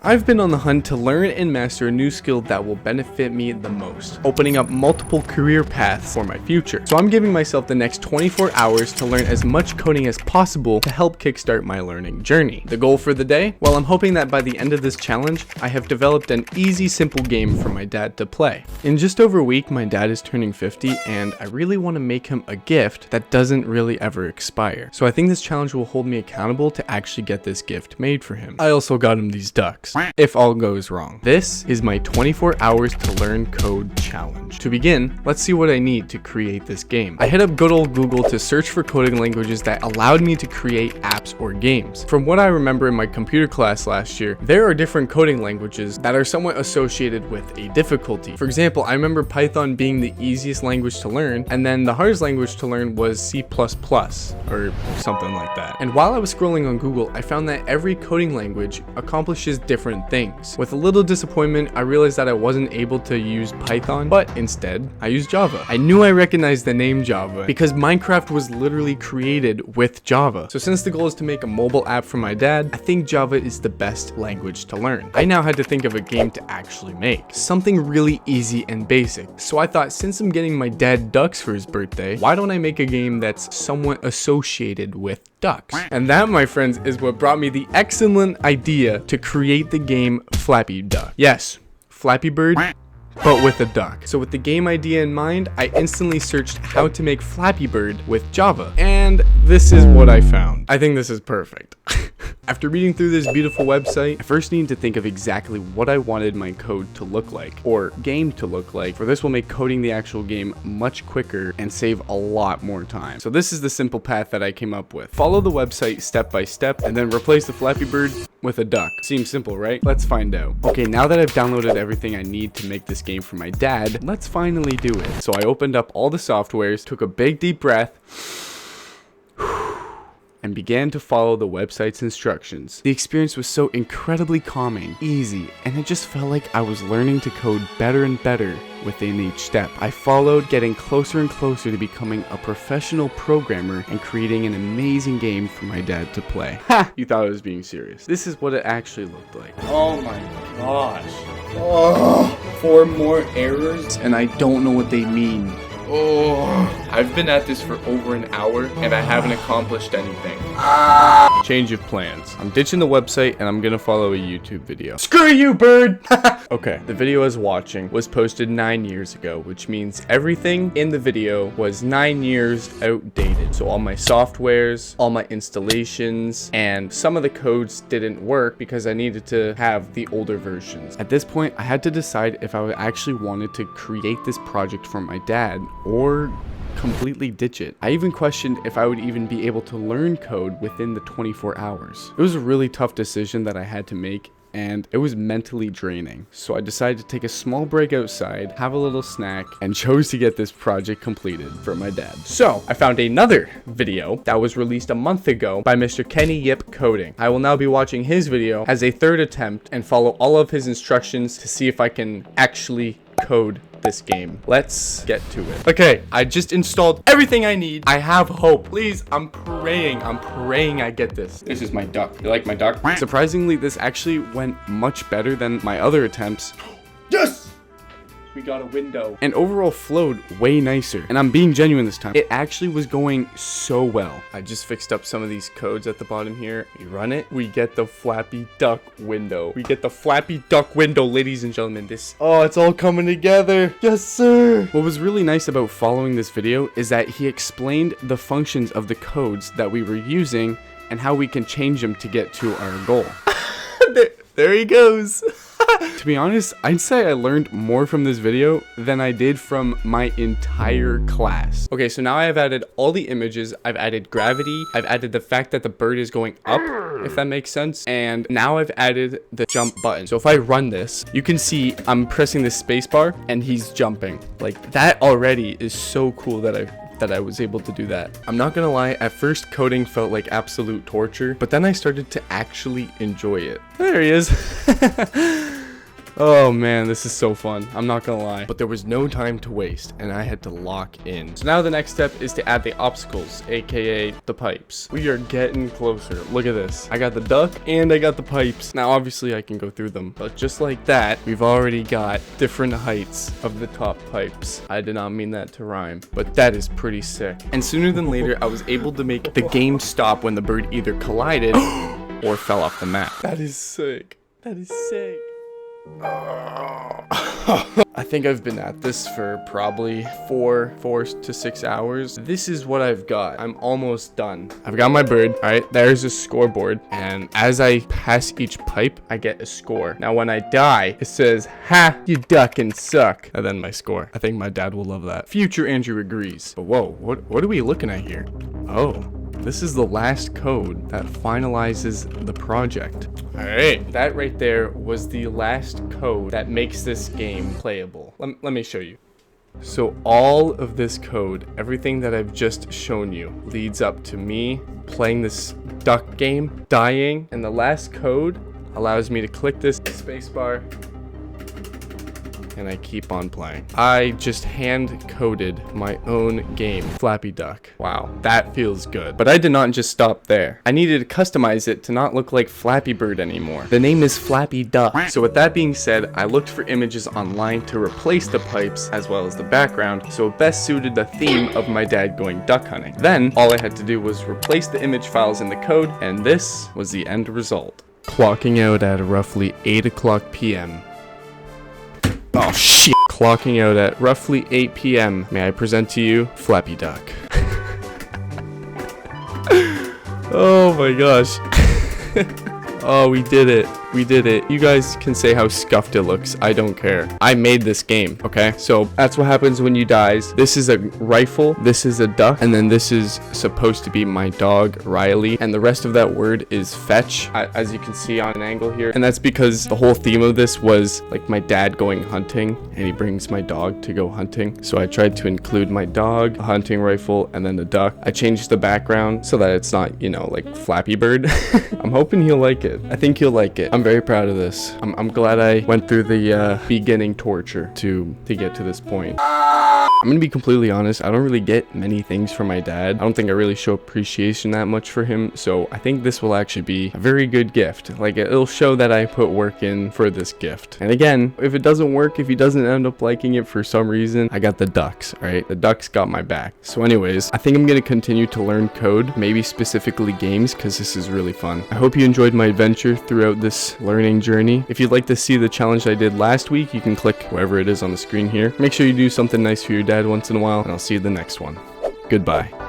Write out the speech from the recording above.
I've been on the hunt to learn and master a new skill that will benefit me the most, opening up multiple career paths for my future. So I'm giving myself the next 24 hours to learn as much coding as possible to help kickstart my learning journey. The goal for the day? Well, I'm hoping that by the end of this challenge, I have developed an easy, simple game for my dad to play. In just over a week, my dad is turning 50, and I really want to make him a gift that doesn't really ever expire. So I think this challenge will hold me accountable to actually get this gift made for him. I also got him these ducks, if all goes wrong. This is my 24 hours to learn code challenge. To begin, let's see what I need to create this game. I hit up good old Google to search for coding languages that allowed me to create apps or games. From what I remember in my computer class last year, there are different coding languages that are somewhat associated with a difficulty. For example, I remember Python being the easiest language to learn, and then the hardest language to learn was C++, or something like that. And while I was scrolling on Google, I found that every coding language accomplishes different things. With a little disappointment, I realized that I wasn't able to use Python, but instead, I used Java. I knew I recognized the name Java because Minecraft was literally created with Java. So since the goal is to make a mobile app for my dad, I think Java is the best language to learn. I now had to think of a game to actually make, something really easy and basic. So I thought, since I'm getting my dad ducks for his birthday, why don't I make a game that's somewhat associated with ducks? And that, my friends, is what brought me the excellent idea to create the game Flappy Duck. Yes, Flappy Bird, but with a duck. So with the game idea in mind, I instantly searched how to make Flappy Bird with Java, and this is what I found. I think this is perfect. After reading through this beautiful website, I first needed to think of exactly what I wanted my code to look like, or game to look like, for this will make coding the actual game much quicker and save a lot more time. So this is the simple path that I came up with. Follow the website step by step, and then replace the Flappy Bird with a duck. Seems simple, right? Let's find out. Okay, now that I've downloaded everything I need to make this game for my dad, let's finally do it. So I opened up all the softwares, took a big deep breath, and began to follow the website's instructions. The experience was so incredibly calming, easy, and it just felt like I was learning to code better and better within each step. I followed, getting closer and closer to becoming a professional programmer and creating an amazing game for my dad to play. Ha! You thought I was being serious. This is what it actually looked like. Oh my gosh. Oh, 4 more errors, and I don't know what they mean. Oh, I've been at this for over an hour and I haven't accomplished anything. Change of plans. I'm ditching the website and I'm gonna follow a YouTube video. Screw you, bird! Okay, the video I was watching was posted 9 years ago, which means everything in the video was 9 years outdated. So all my softwares, all my installations, and some of the codes didn't work because I needed to have the older versions. At this point, I had to decide if I actually wanted to create this project for my dad or completely ditch it. I even questioned if I would even be able to learn code within the 24 hours. It was a really tough decision that I had to make, and it was mentally draining. So I decided to take a small break outside, have a little snack, and chose to get this project completed for my dad. So I found another video that was released a month ago by Mr. Kenny Yip Coding. I will now be watching his video as a third attempt and follow all of his instructions to see if I can actually code this game. Let's get to it. Okay, I just installed everything I need. I have hope. Please, I'm praying I get this. This is my duck. You like my duck? Surprisingly, this actually went much better than my other attempts. Yes! We got a window. And overall flowed way nicer. And I'm being genuine this time. It actually was going so well. I just fixed up some of these codes at the bottom here. We run it. We get the Flappy Duck window. We get the Flappy Duck window, ladies and gentlemen. Oh, it's all coming together. Yes, sir. What was really nice about following this video is that he explained the functions of the codes that we were using and how we can change them to get to our goal. There he goes. To be honest, I'd say I learned more from this video than I did from my entire class. Okay, so now I have added all the images. I've added gravity. I've added the fact that the bird is going up, if that makes sense. And now I've added the jump button. So if I run this, you can see I'm pressing the space bar and he's jumping. Like, that already is so cool that I was able to do that. I'm not gonna lie, at first coding felt like absolute torture, but then I started to actually enjoy it. There he is. Oh man, this is so fun. I'm not gonna lie. But there was no time to waste, and I had to lock in. So now the next step is to add the obstacles, aka the pipes. We are getting closer. Look at this. I got the duck and I got the pipes. Now obviously I can go through them, but just like that, we've already got different heights of the top pipes. I did not mean that to rhyme, but that is pretty sick. And sooner than later, I was able to make the game stop when the bird either collided or fell off the map. That is sick. That is sick. I think I've been at this for probably 4 to 6 hours. This is what I've got. I'm almost done. I've got my bird. All right, there's a scoreboard. And as I pass each pipe, I get a score. Now, when I die, it says, "Ha, you duck and suck." And then my score. I think my dad will love that. Future Andrew agrees. But whoa, what are we looking at here? Oh. This is the last code that finalizes the project. Alright, that right there was the last code that makes this game playable. Let me show you. So all of this code, everything that I've just shown you, leads up to me playing this duck game, dying, and the last code allows me to click this spacebar, and I keep on playing. I just hand coded my own game, Flappy Duck. Wow, that feels good. But I did not just stop there. I needed to customize it to not look like Flappy Bird anymore. The name is Flappy Duck. So with that being said, I looked for images online to replace the pipes as well as the background, so it best suited the theme of my dad going duck hunting. Then all I had to do was replace the image files in the code, and this was the end result. Clocking out at roughly 8 o'clock p.m. Oh shit. Clocking out at roughly 8 p.m. May I present to you Flappy Duck. Oh my gosh. Oh, we did it. We did it. You guys can say how scuffed it looks. I don't care. I made this game, okay? So that's what happens when you dies. This is a rifle. This is a duck. And then this is supposed to be my dog, Riley. And the rest of that word is fetch, as you can see on an angle here. And that's because the whole theme of this was like my dad going hunting, and he brings my dog to go hunting. So I tried to include my dog, a hunting rifle, and then the duck. I changed the background so that it's not, you know, like Flappy Bird. I'm hoping he'll like it. I think he'll like it. I'm very proud of this. I'm glad I went through the beginning torture to get to this point. I'm gonna be completely honest, I don't really get many things from my dad. I don't think I really show appreciation that much for him, so I think this will actually be a very good gift. Like, it'll show that I put work in for this gift. And again, if it doesn't work, if he doesn't end up liking it for some reason, I got the ducks, right? The ducks got my back. So anyways, I think I'm gonna continue to learn code, maybe specifically games, because this is really fun. I hope you enjoyed my adventure throughout this learning journey. If you'd like to see the challenge I did last week, you can click wherever it is on the screen here. Make sure you do something nice for your dad once in a while, and I'll see you in the next one. Goodbye.